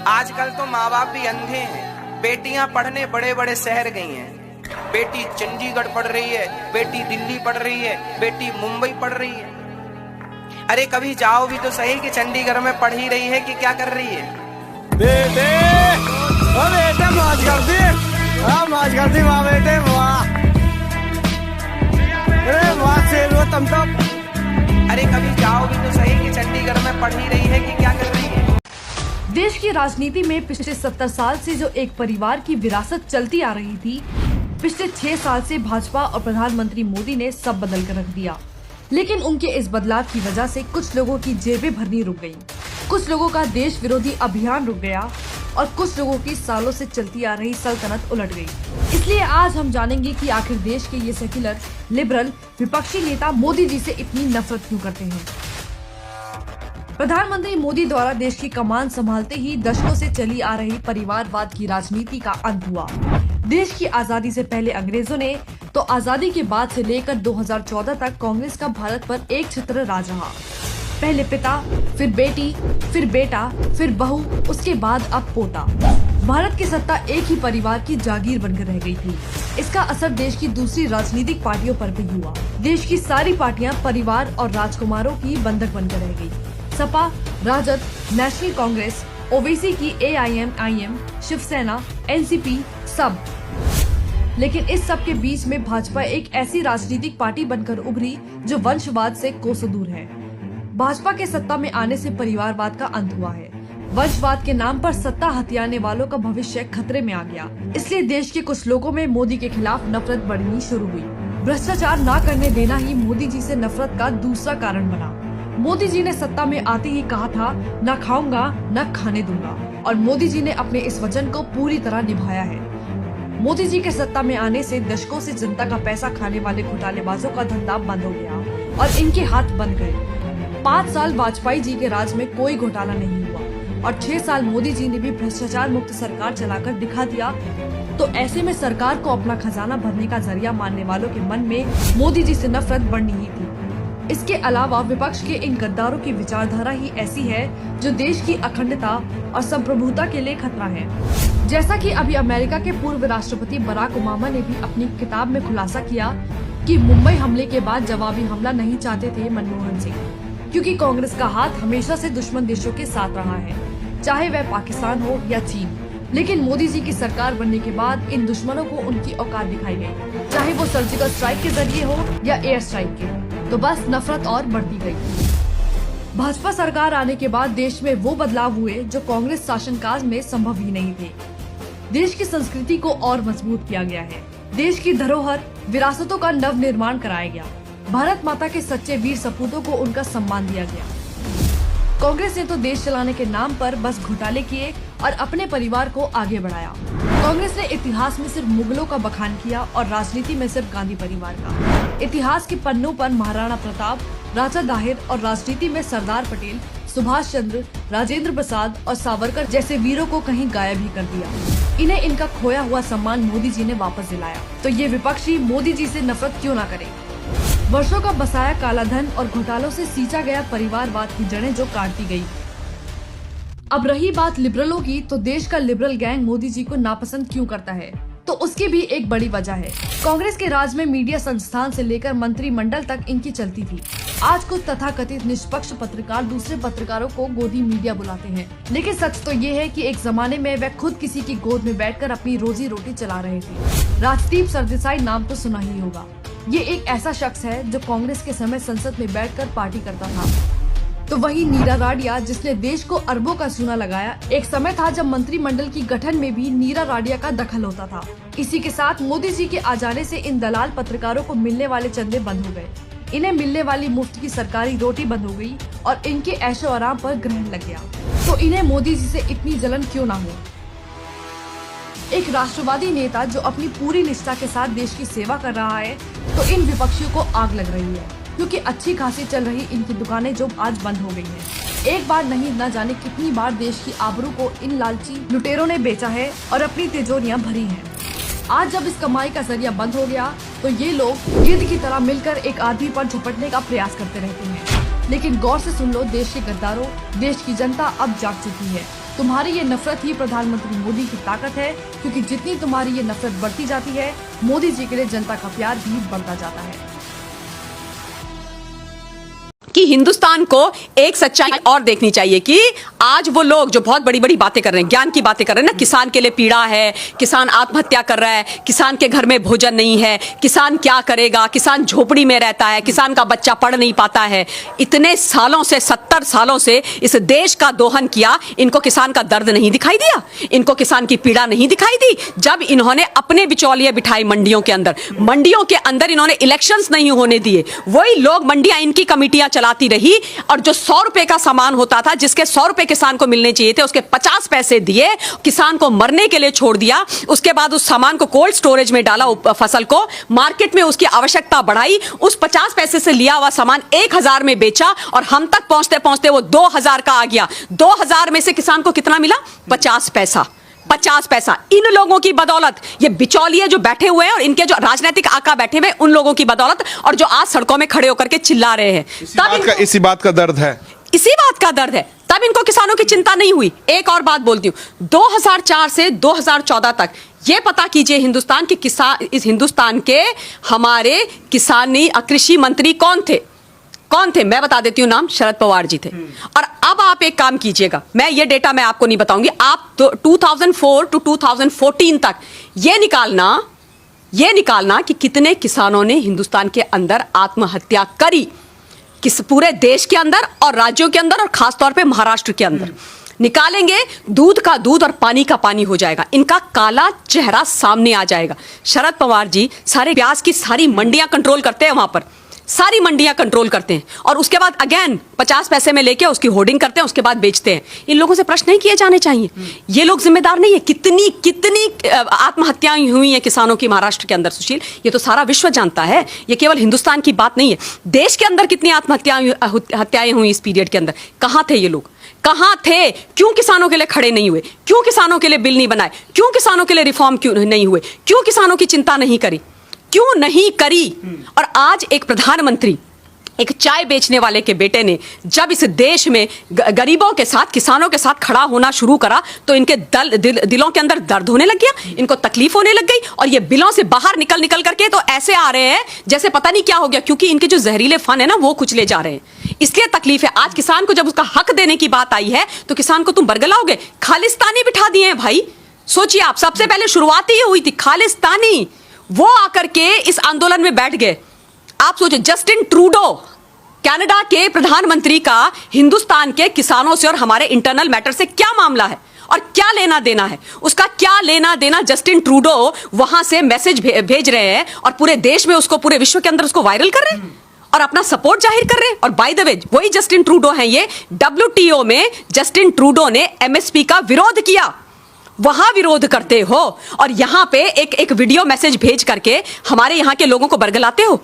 आजकल तो माँ बाप भी अंधे हैं। बेटियां पढ़ने बड़े बड़े शहर गई हैं। बेटी चंडीगढ़ पढ़ रही है, बेटी दिल्ली पढ़ रही है, बेटी मुंबई पढ़ रही है। अरे कभी जाओ भी तो सही कि चंडीगढ़ में पढ़ ही रही है कि क्या कर रही है। बेटे ओ बेटे मौज कर दी, हाँ मौज कर दी वाह बेटे वाह, अरे वाह सेलो तुम तो। अरे कभी जाओ भी तो सही कि चंडीगढ़ में पढ़ ही रही है कि क्या कर रही है। देश की राजनीति में पिछले 70 साल से जो एक परिवार की विरासत चलती आ रही थी, पिछले 6 साल से भाजपा और प्रधानमंत्री मोदी ने सब बदल कर रख दिया। लेकिन उनके इस बदलाव की वजह से कुछ लोगों की जेबें भरनी रुक गयी, कुछ लोगों का देश विरोधी अभियान रुक गया और कुछ लोगों की सालों से चलती आ रही सल्तनत उलट गई। इसलिए आज हम जानेंगे कि आखिर देश के ये सेक्युलर लिबरल विपक्षी नेता मोदी जी से इतनी नफरत क्यों करते हैं। प्रधानमंत्री मोदी द्वारा देश की कमान संभालते ही दशकों से चली आ रही परिवारवाद की राजनीति का अंत हुआ। देश की आजादी से पहले अंग्रेजों ने तो आजादी के बाद से लेकर 2014 तक कांग्रेस का भारत पर एक छत्र राज रहा। पहले पिता, फिर बेटी, फिर बेटा, फिर बहू, उसके बाद अब पोता। भारत की सत्ता एक ही परिवार की जागीर बनकर रह गई थी। इसका असर देश की दूसरी राजनीतिक पार्टियों पर भी हुआ। देश की सारी पार्टियां परिवार और राजकुमारों की बंधक बनकर रह गई। सपा, राजद, नेशनल कांग्रेस, ओवैसी की AIM, शिवसेना, NCP, सब। लेकिन इस सब के बीच में भाजपा एक ऐसी राजनीतिक पार्टी बनकर उभरी जो वंशवाद से कोसों दूर है। भाजपा के सत्ता में आने से परिवारवाद का अंत हुआ है। वंशवाद के नाम पर सत्ता हथियाने वालों का भविष्य खतरे में आ गया। इसलिए देश के कुछ लोगों में मोदी के खिलाफ नफरत बढ़नी शुरू हुई। भ्रष्टाचार न करने देना ही मोदी जी से नफरत का दूसरा कारण बना। मोदी जी ने सत्ता में आते ही कहा था, न खाऊंगा न खाने दूंगा, और मोदी जी ने अपने इस वचन को पूरी तरह निभाया है। मोदी जी के सत्ता में आने से दशकों से जनता का पैसा खाने वाले घोटालेबाजों का धंधा बंद हो गया और इनके हाथ बंद गए। 5 साल वाजपेयी जी के राज में कोई घोटाला नहीं हुआ और 6 साल मोदी जी ने भी भ्रष्टाचार मुक्त सरकार चलाकर दिखा दिया। तो ऐसे में सरकार को अपना खजाना भरने का जरिया मानने वालों के मन में मोदी जी से नफरत बढ़नी ही थी। इसके अलावा विपक्ष के इन गद्दारों की विचारधारा ही ऐसी है जो देश की अखंडता और संप्रभुता के लिए खतरा है। जैसा कि अभी अमेरिका के पूर्व राष्ट्रपति बराक ओबामा ने भी अपनी किताब में खुलासा किया कि मुंबई हमले के बाद जवाबी हमला नहीं चाहते थे मनमोहन सिंह, क्योंकि कांग्रेस का हाथ हमेशा से दुश्मन देशों के साथ रहा है, चाहे वह पाकिस्तान हो या चीन। लेकिन मोदी जी की सरकार बनने के बाद इन दुश्मनों को उनकी औकात दिखाई गई, चाहे वो सर्जिकल स्ट्राइक के जरिए हो या एयर स्ट्राइक के। तो बस नफरत और बढ़ती गई। भाजपा सरकार आने के बाद देश में वो बदलाव हुए जो कांग्रेस शासनकाल में संभव ही नहीं थे। देश की संस्कृति को और मजबूत किया गया है। देश की धरोहर, विरासतों का नव निर्माण कराया गया। भारत माता के सच्चे वीर सपूतों को उनका सम्मान दिया गया। कांग्रेस ने तो देश चलाने के नाम पर बस घोटाले किए और अपने परिवार को आगे बढ़ाया। कांग्रेस ने इतिहास में सिर्फ मुगलों का बखान किया और राजनीति में सिर्फ गांधी परिवार का। इतिहास के पन्नों पर महाराणा प्रताप, राजा दाहिर और राजनीति में सरदार पटेल, सुभाष चंद्र, राजेंद्र प्रसाद और सावरकर जैसे वीरों को कहीं गायब ही कर दिया। इन्हें इनका खोया हुआ सम्मान मोदी जी ने वापस दिलाया। तो ये विपक्षी मोदी जी से नफरत क्यों ना करे। वर्षों का बसाया काला धन और घोटालों से सींचा गया परिवारवाद की जड़ें जो काटती गई। अब रही बात लिबरलों की, तो देश का लिबरल गैंग मोदी जी को नापसंद क्यों करता है, तो उसकी भी एक बड़ी वजह है। कांग्रेस के राज में मीडिया संस्थान से लेकर मंत्रिमंडल तक इनकी चलती थी। आज कुछ तथाकथित निष्पक्ष पत्रकार दूसरे पत्रकारों को गोदी मीडिया बुलाते हैं, लेकिन सच तो ये है कि एक जमाने में वह खुद किसी की गोद में बैठकर अपनी रोजी रोटी चला रहे थे। राजदीप सरदेसाई नाम तो सुना ही होगा। ये एक ऐसा शख्स है जो कांग्रेस के समय संसद में बैठकर पार्टी करता था। तो वही नीरा राडिया, जिसने देश को अरबों का चूना लगाया। एक समय था जब मंत्रिमंडल की गठन में भी नीरा राडिया का दखल होता था। इसी के साथ मोदी जी के आ जाने से इन दलाल पत्रकारों को मिलने वाले चंदे बंद हो गए। इन्हें मिलने वाली मुफ्त की सरकारी रोटी बंद हो गई और इनके ऐशो आराम पर ग्रहण लग गया। तो इन्हें मोदी जी से इतनी जलन क्यों ना हो। एक राष्ट्रवादी नेता जो अपनी पूरी निष्ठा के साथ देश की सेवा कर रहा है, तो इन विपक्षियों को आग लग रही है, क्योंकि अच्छी खासी चल रही इनकी दुकानें जो आज बंद हो गई हैं। एक बार नहीं, न जाने कितनी बार देश की आबरू को इन लालची लुटेरों ने बेचा है और अपनी तिजोरियां भरी हैं। आज जब इस कमाई का जरिया बंद हो गया, तो ये लोग गिद्ध की तरह मिलकर एक आदमी पर झपटने का प्रयास करते रहते हैं। लेकिन गौर से सुन लो देश के गद्दारों, देश की जनता अब जाग चुकी है। तुम्हारी ये नफरत ही प्रधानमंत्री मोदी की ताकत है, क्योंकि जितनी तुम्हारी ये नफरत बढ़ती जाती है, मोदी जी के लिए जनता का प्यार भी बढ़ता जाता है। कि हिंदुस्तान को एक सच्चाई और देखनी चाहिए कि आज वो लोग जो बहुत बड़ी बड़ी बातें कर रहे हैं, ज्ञान की बातें कर रहे हैं ना, किसान के लिए पीड़ा है, किसान आत्महत्या कर रहा है, किसान के घर में भोजन नहीं है, किसान क्या करेगा, किसान झोपड़ी में रहता है, किसान का बच्चा पढ़ नहीं पाता है, इतने सालों से 70 सालों से इस देश का दोहन किया, इनको किसान का दर्द नहीं दिखाई दिया, इनको किसान की पीड़ा नहीं दिखाई दी। जब इन्होंने अपने बिचौलिए बिठाए मंडियों के अंदर इन्होंने इलेक्शंस नहीं होने दिए, वही लोग मंडियां इनकी कमिटियां चलाती रही, और जो 100 रुपए का सामान होता था, जिसके 100 रुपए किसान को मिलने चाहिए थे, उसके 50 पैसे दिए, किसान को मरने के लिए छोड़ दिया। उसके बाद उस सामान को कोल्ड स्टोरेज में डाला, फसल को मार्केट में उसकी आवश्यकता बढ़ाई, उस 50 पैसे से लिया हुआ सामान 1000 में बेचा, और हम तक पहुंचते पहुंचते वो 2000 का आ गया। 2000 में से किसान को कितना मिला? 50 पैसा। 50 पैसा। इन लोगों की बदौलत, ये बिचौलिए जो बैठे हुए हैं और इनके जो राजनीतिक आका बैठे हुए, उन लोगों की बदौलत, और जो आज सड़कों में खड़े होकर के चिल्ला रहे हैं, इसी बात का दर्द है, इसी बात का दर्द है। तब इनको किसानों की चिंता नहीं हुई। एक और बात बोलती हूं, 2004 से 2014 तक ये पता कीजिए हिंदुस्तान के किसान, इस हिंदुस्तान के हमारे किसानी कृषि मंत्री कौन थे? मैं बता देती हूं नाम, शरद पवार जी थे। और अब आप एक काम कीजिएगा, मैं ये डेटा मैं आपको नहीं बताऊंगी, आप तो 2004 टू 2014 तक ये निकालना कि कितने किसानों ने हिंदुस्तान के अंदर आत्महत्या करी, किस पूरे देश के अंदर और राज्यों के अंदर, और खासतौर पे महाराष्ट्र के अंदर। निकालेंगे, दूध का दूध और पानी का पानी हो जाएगा, इनका काला चेहरा सामने आ जाएगा। शरद पवार जी सारे प्याज की सारी मंडियां कंट्रोल करते हैं, वहां पर सारी मंडियां कंट्रोल करते हैं, और उसके बाद अगेन 50 पैसे में लेके उसकी होर्डिंग करते हैं, उसके बाद बेचते हैं। इन लोगों से प्रश्न नहीं किए जाने चाहिए, ये लोग जिम्मेदार नहीं है। कितनी आत्महत्याएं हुई हैं किसानों की महाराष्ट्र के अंदर, सुशील, ये तो सारा विश्व जानता है, ये केवल हिंदुस्तान की बात नहीं है। देश के अंदर कितनी आत्महत्याएं हुई इस पीरियड के अंदर, कहां थे ये लोग? कहां थे? क्यों किसानों के लिए खड़े नहीं हुए? क्यों किसानों के लिए बिल नहीं बनाए? क्यों किसानों के लिए रिफॉर्म क्यों नहीं हुए? क्यों किसानों की चिंता नहीं करी? क्यों नहीं करी? और आज एक प्रधानमंत्री, एक चाय बेचने वाले के बेटे ने जब इस देश में गरीबों के साथ, किसानों के साथ खड़ा होना शुरू करा, तो इनके दिलों के अंदर दर्द होने लग गया, इनको तकलीफ होने लग गई, और ये बिलों से बाहर निकल करके तो ऐसे आ रहे हैं जैसे पता नहीं क्या हो गया, क्योंकि इनके जो जहरीले फन है ना, वो कुचले जा रहे हैं, इसलिए तकलीफ है। आज किसान को जब उसका हक देने की बात आई है, तो किसान को तुम बरगलाओगे? खालिस्तानी बिठा दिए हैं भाई। सोचिए आप, सबसे पहले शुरुआत ही हुई थी खालिस्तानी, वो आकर के इस आंदोलन में बैठ गए। आप सोचो, जस्टिन ट्रूडो, कनाडा के प्रधानमंत्री का हिंदुस्तान के किसानों से और हमारे इंटरनल मैटर से क्या मामला है और क्या लेना देना है? उसका क्या लेना देना? जस्टिन ट्रूडो वहां से मैसेज भेज रहे हैं और पूरे देश में उसको, पूरे विश्व के अंदर उसको वायरल कर रहे हैं और अपना सपोर्ट जाहिर कर रहे हैं। और बाय द वे, वही जस्टिन ट्रूडो हैं ये, WTO में जस्टिन ट्रूडो ने MSP का विरोध किया, वहां विरोध करते हो, और यहां पे एक वीडियो मैसेज भेज करके हमारे यहां के लोगों को बरगलाते हो।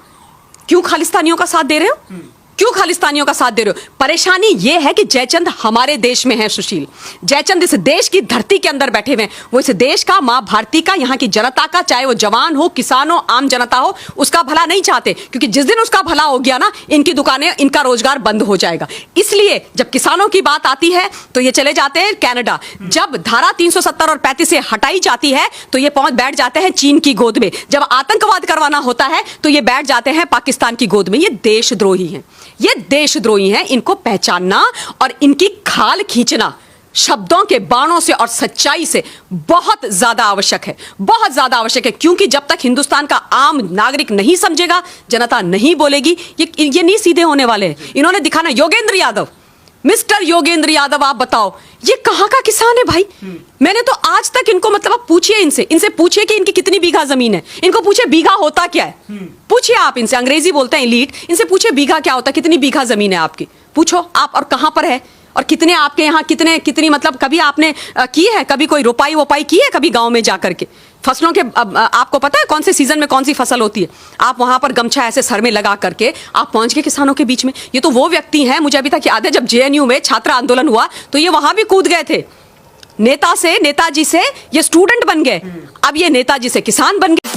क्यों खालिस्तानियों का साथ दे रहे हो? क्यों खालिस्तानियों का साथ दे रहे हो? परेशानी यह है कि जयचंद हमारे देश में है सुशील, जयचंद इस देश की धरती के अंदर बैठे हुए हैं, वो इस देश का, मां भारती का, यहाँ की जनता का, चाहे वो जवान हो, किसान हो, आम जनता हो, उसका भला नहीं चाहते, क्योंकि जिस दिन उसका भला हो गया ना, इनकी दुकानें, इनका रोजगार बंद हो जाएगा। इसलिए जब किसानों की बात आती है तो ये चले जाते हैं कनाडा, जब धारा 370 और 35 से हटाई जाती है तो ये पहुंच बैठ जाते हैं चीन की गोद में, जब आतंकवाद करवाना होता है तो ये बैठ जाते हैं पाकिस्तान की गोद में। ये देशद्रोही हैं, ये देशद्रोही हैं, इनको पहचानना और इनकी खाल खींचना शब्दों के बाणों से और सच्चाई से बहुत ज्यादा आवश्यक है, बहुत ज्यादा आवश्यक है, क्योंकि जब तक हिंदुस्तान का आम नागरिक नहीं समझेगा, जनता नहीं बोलेगी, ये नहीं सीधे होने वाले हैं। इन्होंने दिखाना, योगेंद्र यादव, मिस्टर योगेंद्र यादव, आप बताओ ये कहां का किसान है भाई? मैंने तो आज तक इनको, मतलब आप पूछिए इनसे पूछिए कि इनकी कितनी बीघा जमीन है, इनको पूछिए बीघा होता क्या है, पूछिए आप इनसे, अंग्रेजी बोलते हैं एलीट, इनसे पूछिए बीघा क्या होता है, कितनी बीघा जमीन है आपकी, पूछो आप, और कहां पर है, और कितने आपके यहाँ, कितनी मतलब कभी आपने की है, कभी कोई रोपाई वोपाई की है कभी गांव में जाकर के? फसलों के, आपको पता है कौन से सीजन में कौन सी फसल होती है? आप वहां पर गमछा ऐसे सर में लगा करके आप पहुंच गए किसानों के बीच में। ये तो वो व्यक्ति हैं, मुझे अभी तक याद है, जब JNU में छात्र आंदोलन हुआ तो ये वहां भी कूद गए थे, नेताजी से ये स्टूडेंट बन गए, अब ये नेताजी से किसान बन गए।